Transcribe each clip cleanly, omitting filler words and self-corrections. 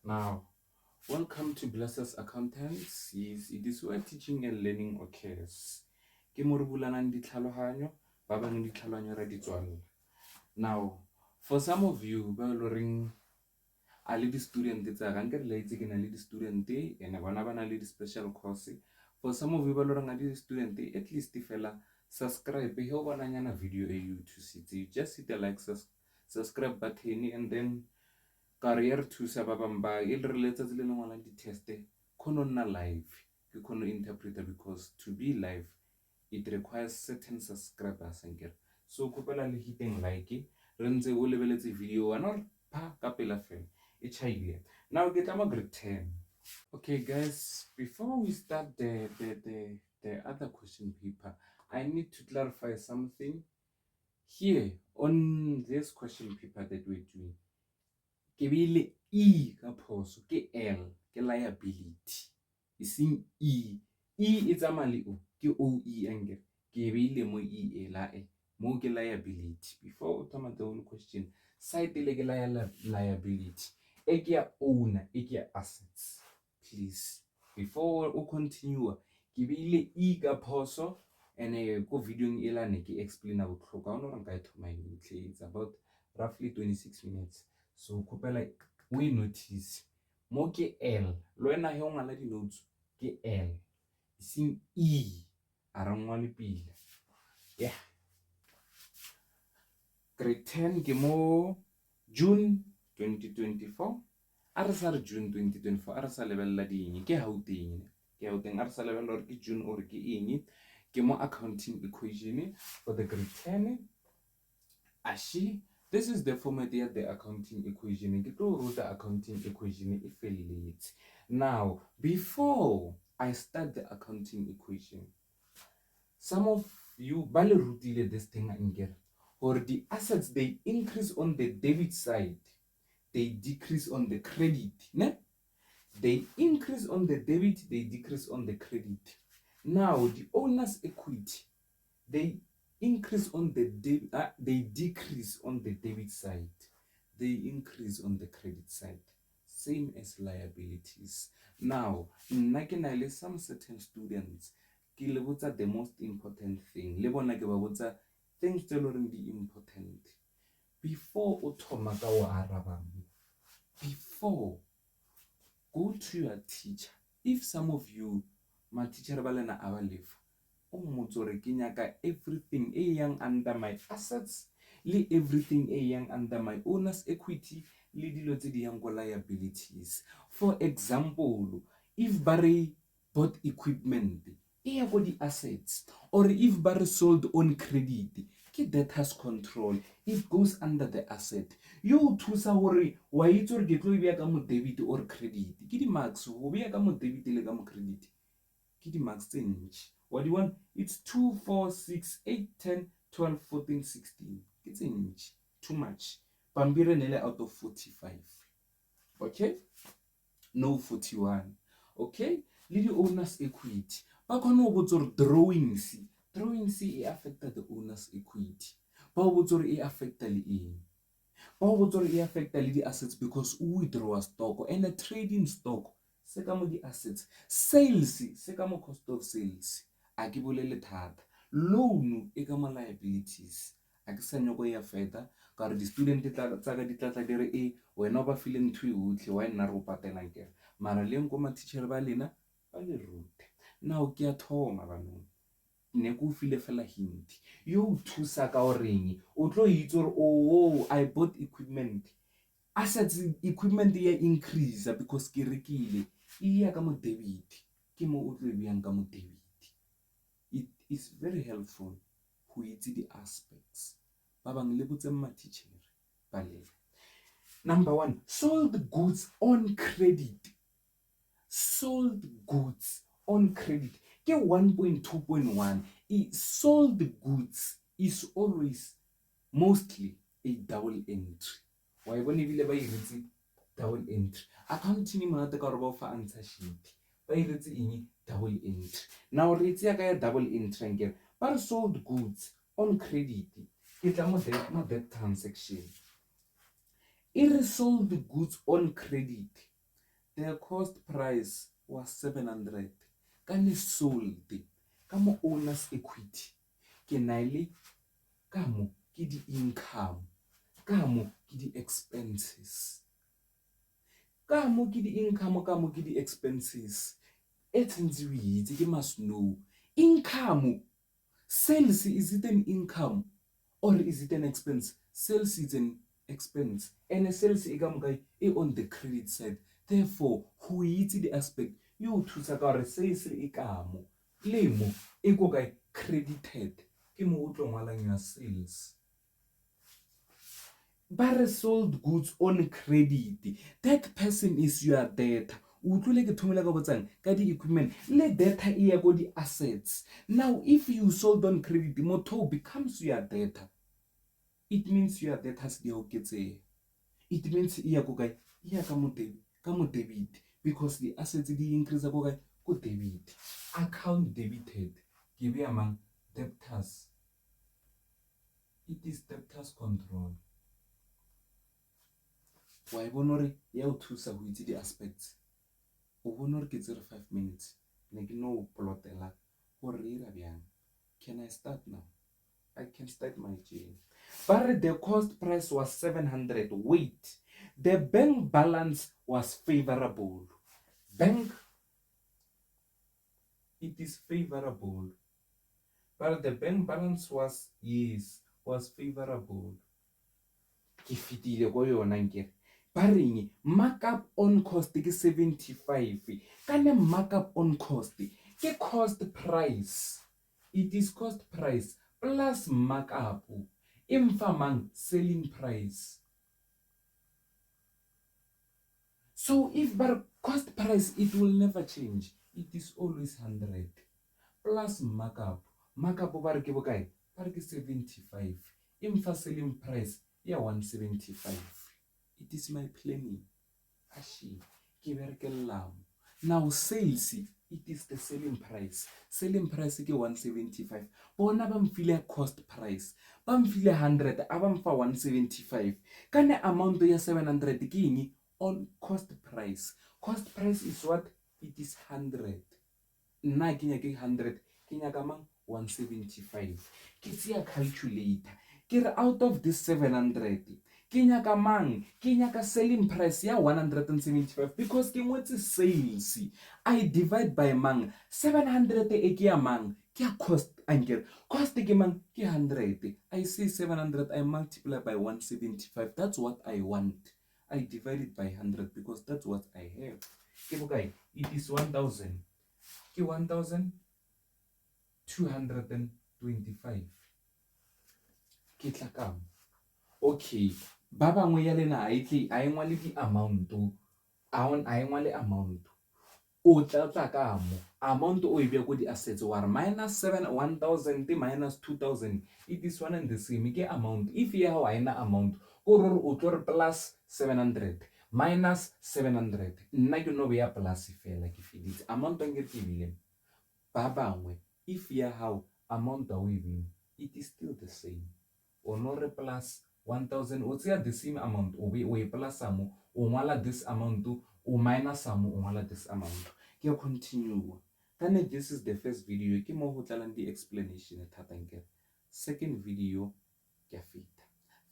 Now, welcome to Blessers Accountants. It is where teaching and learning occurs. Ke mo re bulanang ditlhaloganyo, ba bang ditlhaloganyo ra di tswalela. Now, for some of you, ba lo reng a le di-student tsa ka nke re laitse ke na le di-student ene bona ba na le di-special course. For some of you ba lo reng a di-student at least fela subscribe he o bonanyana video e you thusitse. You just hit the like subscribe button and then career thusa ba bang ba e re letsatsi le lengwalang di-teste kgono nna live ke kgono interpreter because to be live it requires certain subscribers ankere. So kopela le hiteng like re ntse o lebeletse video wa no pa ka pela fela e chaile. Now ke tla mo grade 10. Okay guys, before we start the other question paper, I need to clarify something here on this question paper that we're doing. Ke beile E ka phoso ke L ke liability e seng E e tsamaya le O ke OE ankere ke beile mo E la mo ke liability. Before o thoma the whole question side le ke liability e ke ya owner e ke ya assets. Please before o continue ke beile E ka phoso and ko videong e la ne ke explaina botlhoko a ona re nka e thoma it's about roughly 26 minutes. So kopela we notice mo ke L lo wena he o ngala di notes ke L sing E a ra ngwa le pila. Yeah, grade 10 ke mo June 2024 a re sa re June 2024 a re sa lebella ding ke Gauteng a re sa lebella gore ke June or ke eng ke mo accounting equation for the grade 10 ashi. This is the format of the accounting equation. Ke tlo ruta accounting equation e felletse. Now, before I start the accounting equation, some of you ba le rutile this thing ankere or the assets they increase on the debit side, they decrease on the credit, ne? They increase on the debit, they decrease on the credit. Now, the owner's equity, they increase on the they decrease on the debit side, they increase on the credit side, same as liabilities. Now nna ke na le some certain students ke le botsa the most important thing le bona ke ba botsa things tse loreng di important before o thoma ka o arabang. Before, go to your teacher. If some of you my teacher ba lena a ba lefa o mmotse gore ke nyaka everything e yang under my assets le everything e yang under my owner's equity le dilo tse di yang go liabilities. For example, if Barry bought equipment e ya go di assets, or if Barry sold on credit ke debtors control, it goes under the asset. Yo thusa gore wa itse gore ke tlo bea ka mo debit or credit ke di marks go bea ka mo debit le ka mo credit ke di marks tse ntši. What do you want? It's 2 4 6 8 10 12 14 16 ke tse ntši, too much. Pampiri nele out of 45. Okay, no 41. Okay, le di owner's equity ba kgone go botsa gore drawings e affecta the owner's equity, ba o botsa gore e affecta le eng, ba o botsa gore e affecta le di assets because o withdraw stock and a trading stock se ka mo di assets, sales se ka mo cost of sales a ke bolele thata, loan e ka mo liabilities a ke sa nyako ya feta ka re di-student tsa ka di tlatla di re e wena o ba file ntho e otlhe wa nna re o patelang kere mara leng ko matitšhere ba lena ba le rute. Now ke a thoma banong ne ko file fela hint yo o thusa ka oreng o tlo itse gore oh I bought equipment, assets equipment ya increase because ke rekile e ya ka mo debit ke mo o tlo e beyang ka mo debit. It is very helpful go itse di aspects ba bang le botse matitšhere ba lele. Number 1, sold goods on credit. Sold goods on credit ke 1.2.1. Sold goods is always mostly a double entry. Wa e bone bile ba iretse double entry. Accounting monate ka gore ba o fa answer sheet ba iretse eng double entry. Now re tseya ka ya double entry ankere ba re sold goods on credit ke tla mo that transaction e re sold goods on credit the cost price was 700 ka ne sold ka mo owner's equity ke na le ka mo ke di income ka mo ke di expenses ka mo ke di income ka mo ke di expenses etsenzi o itse ke must know income. Sales, is it an income or is it an expense? Sales is an expense and a sales income on the credit side. Therefore, who is the aspect you to sakare sales income lemo ego guy credited ke mo utlo ngwalang ya sales. Bare sold goods on credit. That person is your debtor. Utlwile ke thomela ka botsang ka di equipment le data e ya go di assets. Now if you sold on credit, motho becomes your debtor. It means your debtors di oketse. It means e ya go kae e ya ka mo debit because the assets di increase go kae go debit. Account debited ke be among debtors. It is debtors control. Wa bona re ya o thusa go itse di aspects. O bona re ke tsere 5 minutes ne ke no plotela go re ira byang. Can I start now? I can start my journey. But the cost price was 700. Wait, the bank balance was favorable. Bank, it is favorable. But the bank balance was, yes, was favorable. Ke fitile go yona nkere. Barring markup on cost ke 75. Kane markup on cost ke cost price. It is cost price plus markup. Infamang selling price. So if bar cost price, it will never change. It is always 100 plus markup. Markup bar ke bokae? Bar ke 75. Infa selling price ya 175. It is my planning. Ashi ke berekelang. Now sales, it is the selling price. Selling price ke 175. Bona ba mfile cost price. Ba mfile 100, aba mfa 175. Kane amount ya 700 ke eng on cost price. Cost price is what? It is 100. Nna ke nya ke 100, ke nya ka mang 175. Ke tsia calculator. Ke re out of this 700, ke nya ka mang? Ke nya ka selling price ya 175 because ke ngwetse sales. I divide by mang 700 e ke ya mang? Ke cost anger. Cost ke mang? Ke 100. I say 700, I multiply by 175. That's what I want. I divide it by 100 because that's what I have. Okay, it is 1,000. Ke 1,225. Ke tlakam. Okay, ba bangwe ya lena a engwale di amount. A engwale amount. O tla ka mo amount o e be go di assets war minus 1,000 minus 2,000. It is one and the same ke amount. If ya ha ina amount o tlo plus 700 minus 700 nna ke no be ya plus fela ke feditse amount nke ke bile ba bangwe if ya ha amount a we be it is still the same. O no re plus 1,000 o tsia the same amount o be o e plus amo o ngwala this amount o minus amo o ngwala this amount. Ke continue kana this is the first video ke mo go tlalang di explanation thata nke. Second video ke feta.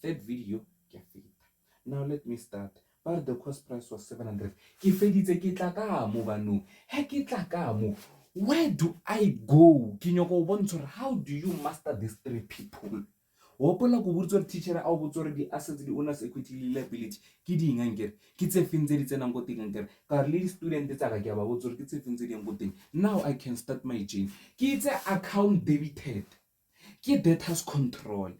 Third video ke feta. Now let me start. But the cost price was 700. Ke feditse ke tla ka mo bano. He ke tla ka mo. Where do I go? Ke nyoko bontsha how do you master these three people? Hopola go botsa teacher a o botsa re di assets di owners equity liability ke di ngangere ke tse fintse di tsenang go teng ngere ka re le student tsa ka ke ba botsa ke tse fintse di yang go teng. Now I can start my journey. Ke itse account debited ke debtors control.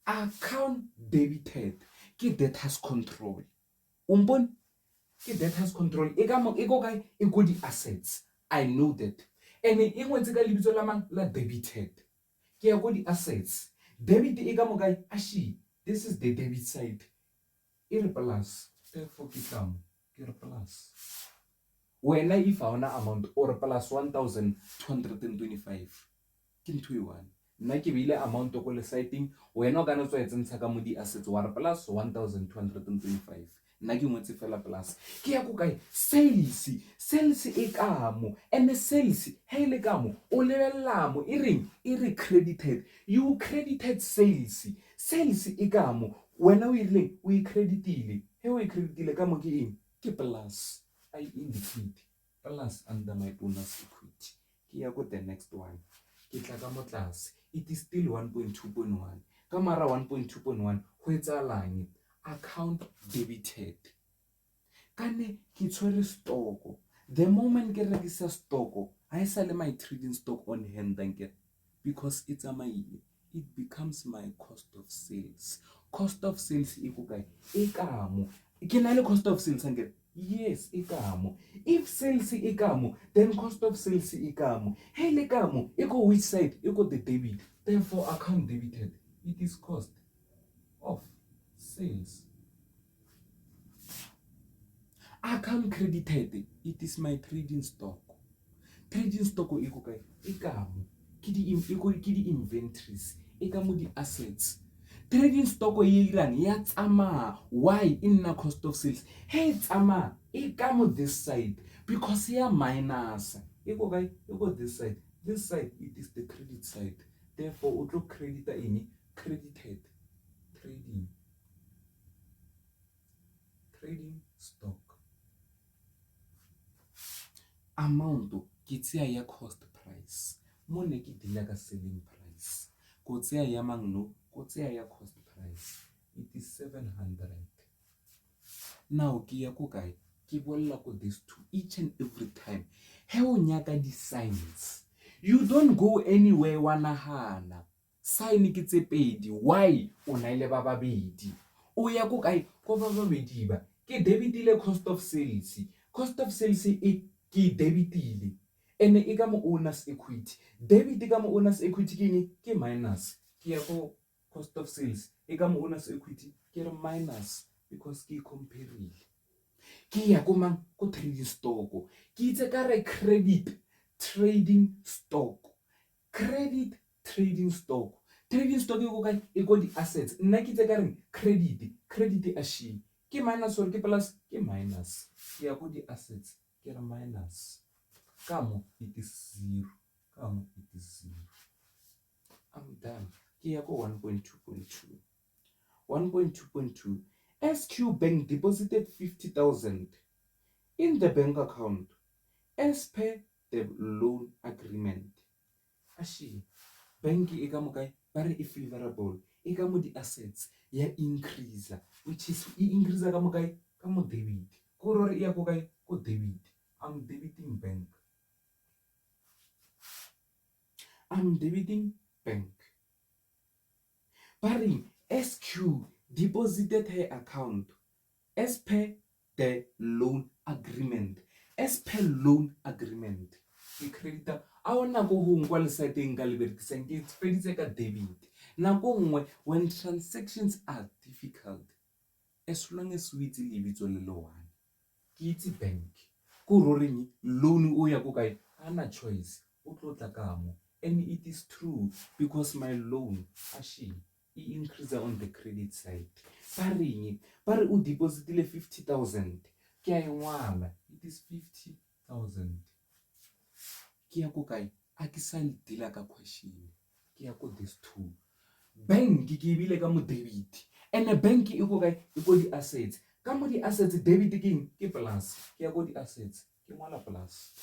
Account debited ke debtors control. Umbon ke debtors control e ka mo e go kae e go di assets. I know that. And e ngwetse ka lebitso la mang la debited ke ya go di assets. Debit e ka mo kae ashi this is the debit side e re plus therefore ke tamo ke re plus wena if a ona amount or plus 1,225 ke ntho e one. nna ke beile amount ko le siting, wena o kana tswa etsentsha ka mo di assets wa re plus 1225, nna ke ngwetse fela plus. Ke ya ko kae? Sales e kamo, and sales ha ile kamo o lebella mo e reng e re credited, you credited sales e kamo, wena o ile o e creditile, he o e creditile ka mo ke eng? Ke plus. I indicate plus under my bonus equity. Ke ya ko the next one, ke tla ka mo tlase, it is still 1.2.1. ka mara 1.2.1 ho etsahalang? Account debited. Kane ke tshwere stoko, the moment ke rekisa stoko ha e sa le my trading stock on hand danke, because it's it becomes my cost of sales. Cost of sales e ko kae? E kamo. Ke na le cost of sales danke? Yes, e kamo. If sales e kamo, then cost of sales e kamo. Hey le kamo e go which side? E go the debit. Therefore account debited, it is cost of sales. Account credited, it is my trading stock. Trading stock e go kae? E kamo. Ke di inventories, e kamo di assets. Trading stock e irang ya tsama. Why? In na cost of sales. Hey tsama e kamo this side, because ya minus. E go kae? E go this side. This side, it is the credit side. Therefore o tlo credita ini credited trading stock. Amount ke tseya ya cost price, mo ne ke dila ka selling price, ko tseya ya mangno, ko tseya ya cost price, it is 700. Now ke ya ko kae? Ke bolla ko this two each and every time. He o nyaka di signs, you don't go anywhere wa nahana. Sign ke tse pedi. Why? O na ile ba babedi, o ya ko kae? Ko ba babedi ba ke debitile cost of sales. Cost of sales e ke debitile, ene e ka mo owner's equity. Debit ka mo owner's equity ke eng? Ke minus. Ke ya ko cost of sales e ka mo owner's equity ke re minus, because ke compareile. Ke ya ko mang? Ko trading stock. Ke itse ka re credit trading stock, credit trading stock. Trading stock e go kae? E go di assets. Nna ke itse ka reng credit a shi ke minus or ke plus? Ke minus. Ke ya go di assets ke re minus, kamo it is 0, kamo it is 0. I'm done. Ke ya ko 1.2.2. 1.2.2, SQ Bank deposited 50,000 in the bank account as per the loan agreement. Ashi bank e ka mo kae? Ba re e favorable, e ka mo di assets ya increase, which is e increase ka mo kae? Ka mo debit. Ko re e ya ko kae? Ko debit. I'm debiting bank. I'm debiting bank. Barring SQ deposited her account as per the loan agreement. As per loan agreement. Ke creditor a ona go ho ngwa le seteng ka leberekisang ke feditse ka debit. Nako nngwe when transactions are difficult, as long as we itse lebitso le le one, ke itse bank ko roreng loan o ya ko kae? Ana choice, o tlo tla ka mo. And it is true, because my loan ashi e increase on the credit side. Pare o depositile 50,000, ke a ngwala, it is 50,000. Ke ya ko kae? A ke sa dila ka question, ke ya ko this two. Bank ke bile ka mo debit, and a bank e go kae? E go di assets. Ka mo di assets debit ke plus, ke ya go di assets ke ngwala plus.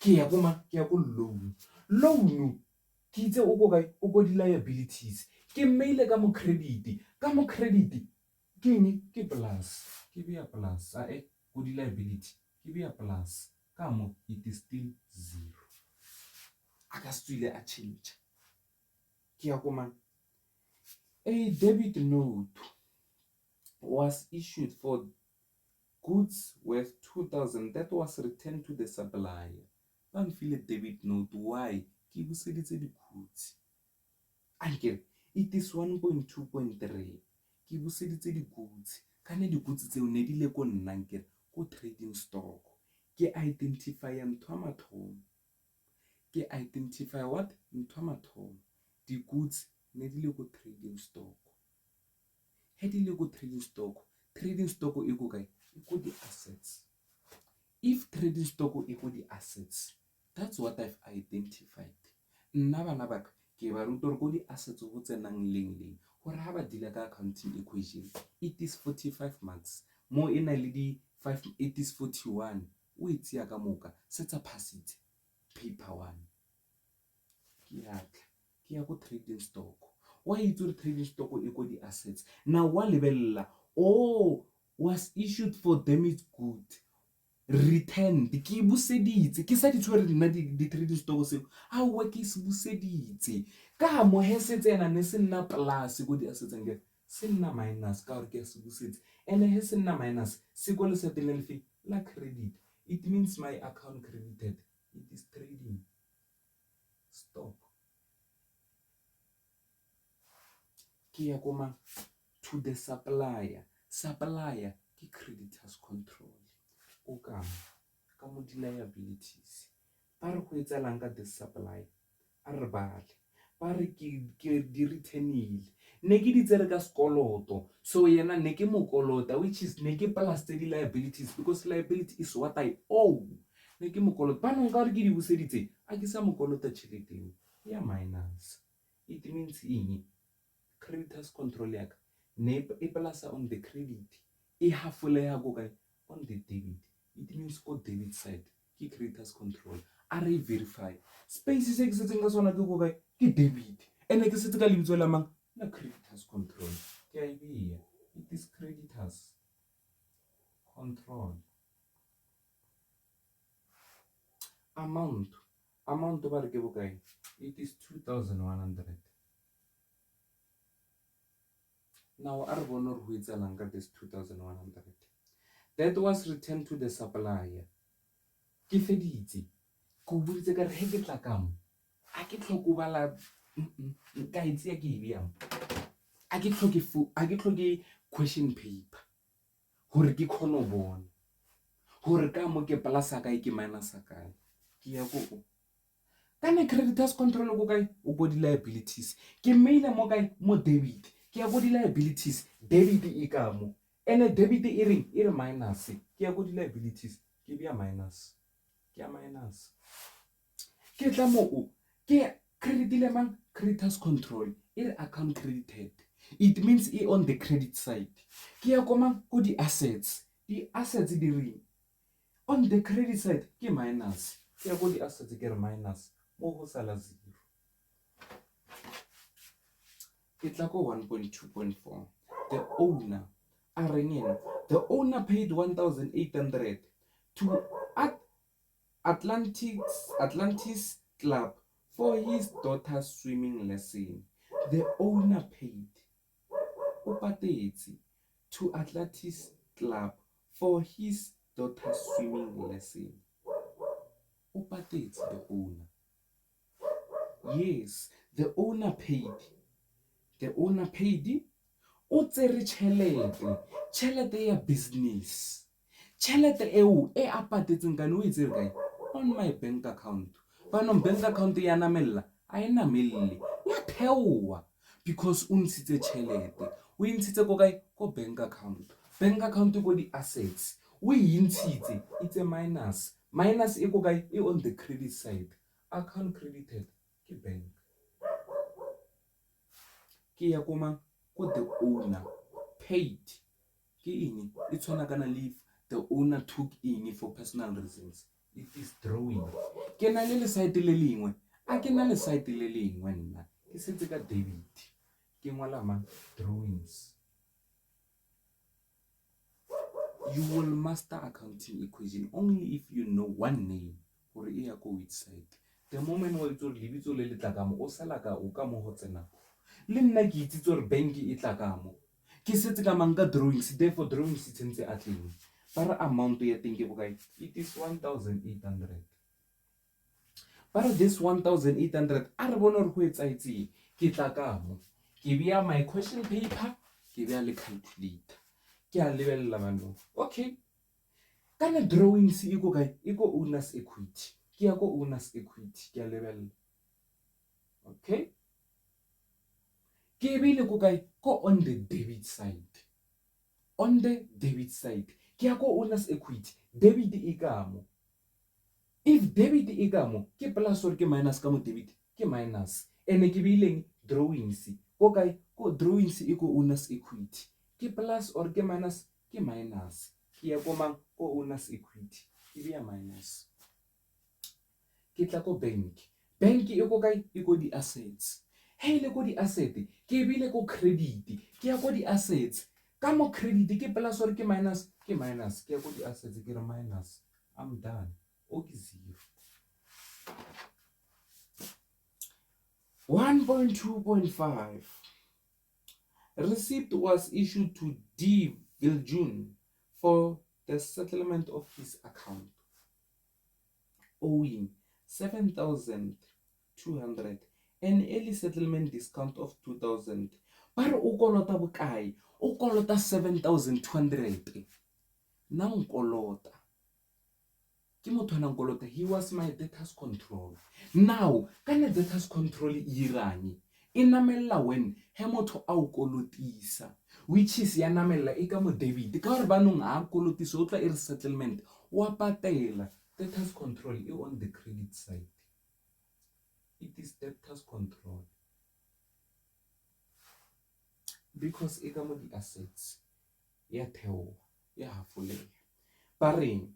Ke ya ko ma? Ke ya ko loan. Loan ke itse o go kae? O go di liabilities. Ke maile ka mo credit, ka mo credit ke eng? Ke plus, ke be ya plus. Go di liability ke be ya plus, ka mo it is still 0. Aka tswile a change. Ke ya ko man? A debit note was issued for goods worth 2,000 that was returned to the supplier. Ba mfile debit note. Why? Ke buseditse di goods. Anke it is 1.2.3. Ke buseditse di goods. Kane di goods tse o ne di le ko nna nke ko trading stock. Ke identify ntho mathomo. Ke identify what? Ntho mathomo. di-goods ne di le ko trading stock. He di le ko trading stock e ko kae? E ko di-assets. If trading stock e ko di-assets, that's what I've identified. Nna bana baka ke ba ruta gore ko di-assets go tsenang leng gore ha ba dila ka accounting equation, it is 45 marks mo e na le di-5, it is 41. O e tseya ka moka setsa phasitse paper 1. Ke ya ko trading stock. Wa itse gore trading stock e ko di-assets. Now wa lebella, was issued for damaged good, returned, ke buseditse, ke sa di tshwere nna di-trading stock seo aowa ke se buseditse ka mo he se tsena ne se nna plus ko di-assets nke se nna minus ka gore ke se busetse. And he se nna minus se ko le setele le fe la credit. It means my account credited. It is trading stock. Ke ya koma to the supplier. Supplier ke creditors control. O ka mo di-liabilities ba re go etsalang ka the supplier a re bale ba re ke di returnile ne ke di tsere ka sekoloto, so yena ne ke mo kolota, which is ne ke plus di-liabilities because liability is what I owe. Ne ke mo kolota ba nong ka gore ke di buseditse a ke sa mo kolota tšheleteng ya minus. It means eng? Creditors control ya ka ne e plusa on the credit, e hafoleya go kae on the debit. It means ko debit side ke creditors control. A re verify space se ke setseng ka sona ke go kae ke debit, ene ke setse ka lebitso la mang la creditors control. Ke a idea, it is creditors control. Amount ba re ke bokae? It is 2,100. Now a re bone gore go etsalang ka this 2,100. That was returned to the supplier. Ke feditse ko boditse ka re he ke tla ka mo a ke tlhoko bala ka itse ya ke e bjang, a ke tlhoke question paper gore ke kgone go bona gore ka mo ke plusa kae ke minusa kae. Ke ya ko kana creditors control go kae o go di-liabilities, ke maile mo kae mo debit, ke ya go di-liabilities, debit e ka mo ene debit e reng e re minus, ke ya go di-liabilities ke bja minus, ke ya minus. Ke tla mo ke creditile mang creditors control e re account credited. It means e on the credit side. Ke ya ko mang ko di-assets, di-assets di reng on the credit side ke minus, ke ya ko di-assets ke re minus mo go sala 0. Ke tla ko 1.2.4. The owner a reng ena, the owner paid 1,800 to Atlantis Club for his daughter's swimming lesson. The owner paid o patetse to Atlantis Club for his daughter's swimming lesson. O patetse the owner. Yes, the owner paid. The owner paid. O tsere tšhelete ya business. Tšhelete eo e a patetseng ka ne o e tsere kae on my bank account. Banong bank account ya namella a e namelle ya theowa because o ntshitse tšhelete, o e ntshitse ko kae ko bank account. Bank account ko di-assets o e ntshitse it's a minus e ko kae e on the credit side. Account credited ke bank. Ke ya ko mang ko the owner paid ke eng e tshwana kana leave the owner took eng for personal reasons. It is drawing. Ke na le site le lengwe a ke na le site le lengwe nna ke setse ka debit ke ngwala mang drawings. You will master accounting equation only if you know one name gore e ya ko which side. The moment wa itse gore lebitso le tla ka mo o sala ka o ka mo go tsena le nna ke itse gore bank e tla ka mo ke setse ka mang ka drawings, therefore drawings e tsentse a tleng ba re amount ya teng ke bokae. It is 1,800. Ba re this 1,800 a re bone gore go etsaetseng ke tla ka mo ke bea my question paper ke bea le calculator ke a lebella manong. Okay, kana drawings e go kae e go owners equity, ke ya go owners equity ke a lebella. Okay, ke bile ko kae ko on the debit side. On the debit side ke ya ko owner's equity, debit e ka mo. If debit e ka mo ke plus or ke minus ka mo debit ke minus, ene ke beileng drawings ko kae ko drawings e ko owner's equity, ke plus or ke minus ke minus, ke ya ko mang ko owner's equity ke be ya minus. Ke tla ko bank e ko kae e ko di assets, he ile ko di asset ke bile ko credit ke ya ko di assets, ka mo credit ke plus or ke minus ke minus, ke ya ko di assets ke re minus, I'm done. Okay, 0. 1.2.5 receipt was issued to D. Viljun for the settlement of his account, owing 7,200, an early settlement discount of 2,000. But o kolota bokae? O kolota 7,200. Na nkolota ke motho ana nkolota, he was my debtors control. Now kana debtors control irani e namella when he motho a o kolotisa, which is ya namella e ka mo debit ka gore banong a kolotisa o tla e re settlement wa patela. Debtors control e on the credit side, it is debtors control because e ka mo di assets ya theo ya hafoleya bareng.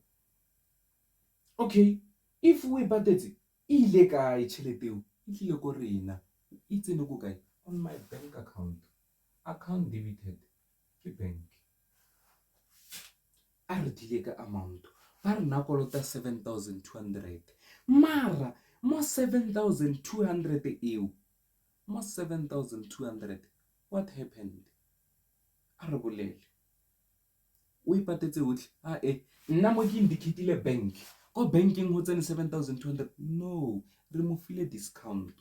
Okay, if we patetse ile kae tšhelete eo e tlile ko rena e tsene ko kae on my bank account debited ke bank, a re dile ka amount ba re na kolota 7,200, mara mo 7,200 eo, mo 7,200 what happened? A re bolele o ipatetse otlhe nna mo ke indicatile bank ko banking ho tsene 7,200, no, re mo file discount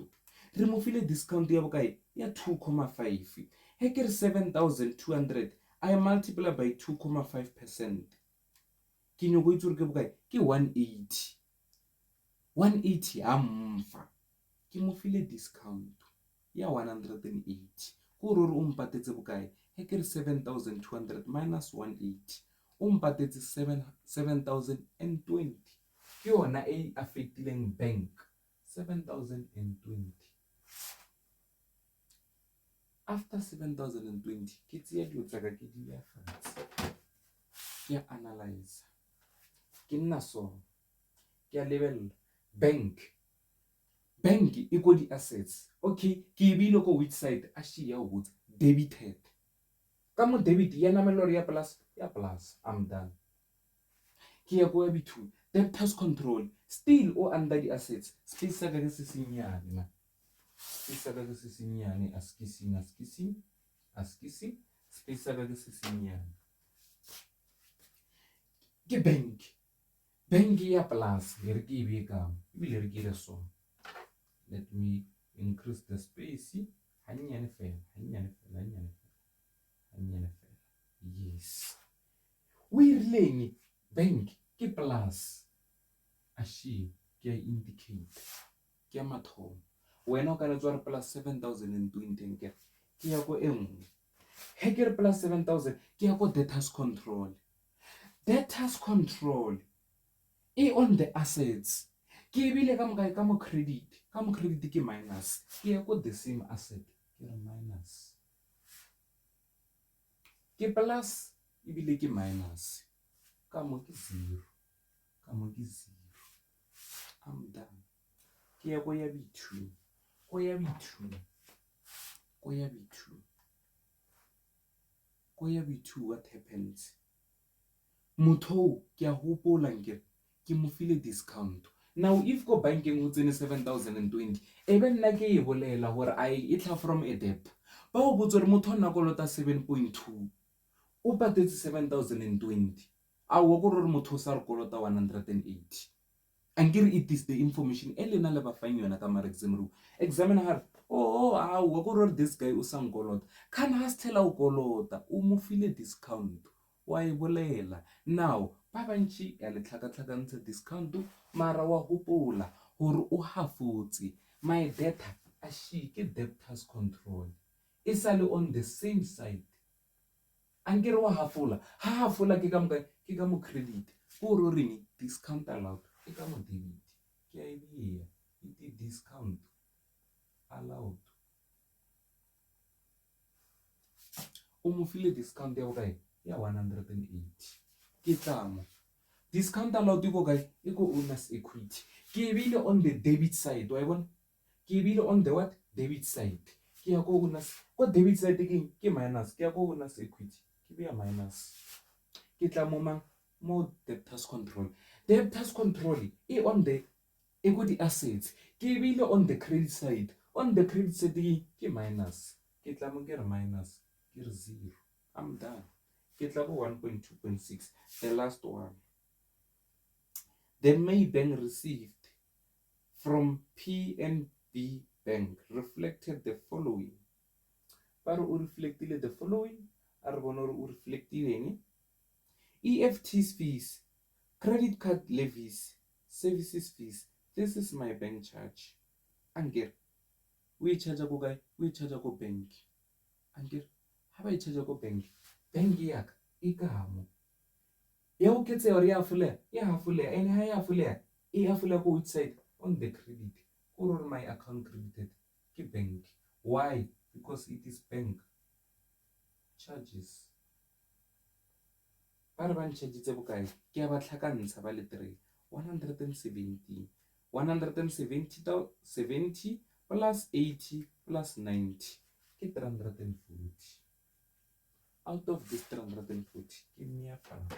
ya bokae ya 2.5. he ke re 7,200 I multiply by 2.5%, ke nyoko itse re ke bokae ke 180 ha mfa, ke mo file discount ya 180, ko re o mpatetse bokae he ke re 7,200 minus 180 o mpatetse 7,020, ke yona e affectileng bank 7,020. After 7,020 ke tseya dilo tsaka ke di ya fatshe, ke analyze, ke nna so ke a lebella bank e go di assets. Okay, ke bile ko which side a shi ya go debited, ka mo debit ya namello ya plus, I'm done. Ke ya go ya B2 debtors control, still o under the assets, space sa ka se senyane na, space sa ka se senyane askising space sa ka se senyane ke bank ya plus re ke be ka bile re ke re so, let me increase the space hanyane fela. Yes, we rileng bank ke plus ashi ke indicate ke mathomo, wena o kana tswa re plus 7,020 ke ya go engwe he ke re plus 7,000 ke ya go debtors control e on the assets, ke bile ka mokae ka mo credit ke minus, ke ya go the same asset ke re minus, ke plus e bile ke minus, ka mo ke 0, I'm done. Ke ya go ya B2 what happens? Motho ke a hopola nke ke mo file discount. Now if go banking ho tsene 7,020 ebe nna ke e bolela hore e tla from a debt, ba o botsa re motho nna kolota 7.2 o patetse 7,020, a wo go re motho sa re kolota 180. Ankere it is the information e lena le ba fang yona ka mara examiner har wa go re this guy o sang kolota can has tell o kolota o mo file discount wa e bolela. Now ba bantši ya le tlhakatlhakantse discount mara wa hopola hore o hafotse my data a shi ke debtors control e sale on the same side. Ankere wa hafola ke ka mo credit ko ro reng discount allowed ke ka mo debit ke a idea it discount allowed o mo file discount ya bokae ya 180 ke tlamo discount allowed go kae e go owner's equity ke bile on the debit side wa bona ke bile on the what debit side ke ya go owner's ko debit side ke minus ke ya go owner's equity ke be ya minus ke tla mo debtors control e on the equity assets ke bile on the credit side ke minus ke tla mo ke re minus ke re 0 I'm done ke tla go 1.2.6 the last one the Maybank received from PNB Bank reflected the following ba re o reflectile the following a re bona o reflectileng EFT's fees, credit card levies, services fees. This is my bank charge. Anger, we charge go guy, we charge go bank. Anger, how I charge go bank? Bank yak, ikamo. Ya o ketse ori ya fule, and ha ya fule go outside on the credit. Or my account credited. Ke bank. Why? Because it is bank charges. Ba re ba ntšheditse bokae ke ya ba tlhakantsha ba le 3 170 plus 80 plus 90 ke 340 out of this 340 ke mea francs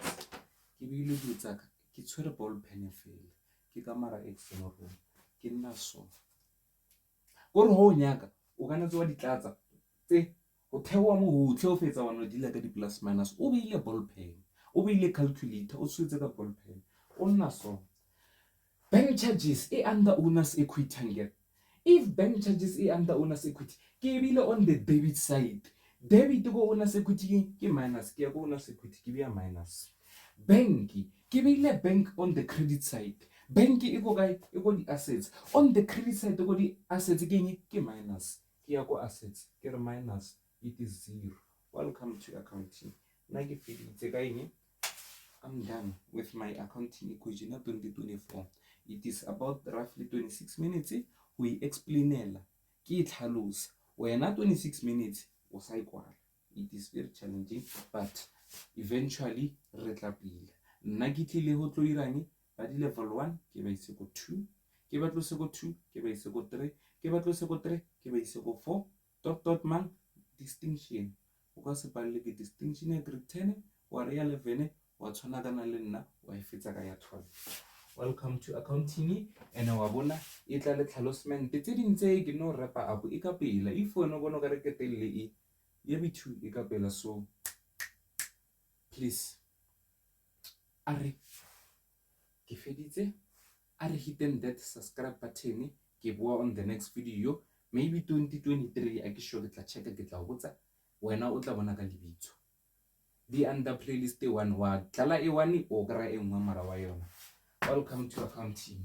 ke bile di tsaka ke tshwere ball pen fela ke ka mara external room ke nna so gore ho nyaka o kana tswa ditlatsa tse o thewa mo ho tle o fetsa wana di la ka di plus minus o beile ball pen o beile calculator o swetse ka ball pen o nna so bank charges e under owner's equity hange if bank charges e under owner's equity ke bile on the debit side debit go owner's equity ke minus ke ya go owner's equity ke bia minus bank ke bile bank on the credit side bank e go kae e go di assets on the credit side go di assets ke minus ke ya go assets ke re minus it is 0 welcome to accounting na ke feditse ka eng I'm done with my accounting equation of 2024. It is about roughly 26 minutes. We explainela. Ki tlhalosa. Wena 26 minutes o sa ikwala. It is very challenging, but eventually re tla pila. Nna ke tlile go tlo irang ba di level 1 ke ba ise go 2. Ke ba tlose go 2 ke ba ise go 3. Ke ba tlose go 3 ke ba ise go 4. Dot man distinction. O ka se palele ke distinction ya grade 10 wa re ya 11 wa tshwana kana le nna wa e fetsa ka ya 12. Welcome to accounting and wa bona e tla le tlhalosement tse dintse ke no rapa up e ka pela if wena bona ka re ke telle e ya b2 e ka pela so please are ke feditse are hit that subscribe button ke boa on the next video maybe 2023 a ke sure ke tla check ke tla botsa wena o tla bona ka lebitso di under playlist 1 wa tlala e 1 o kra e nngwe mara wa yona welcome to accounting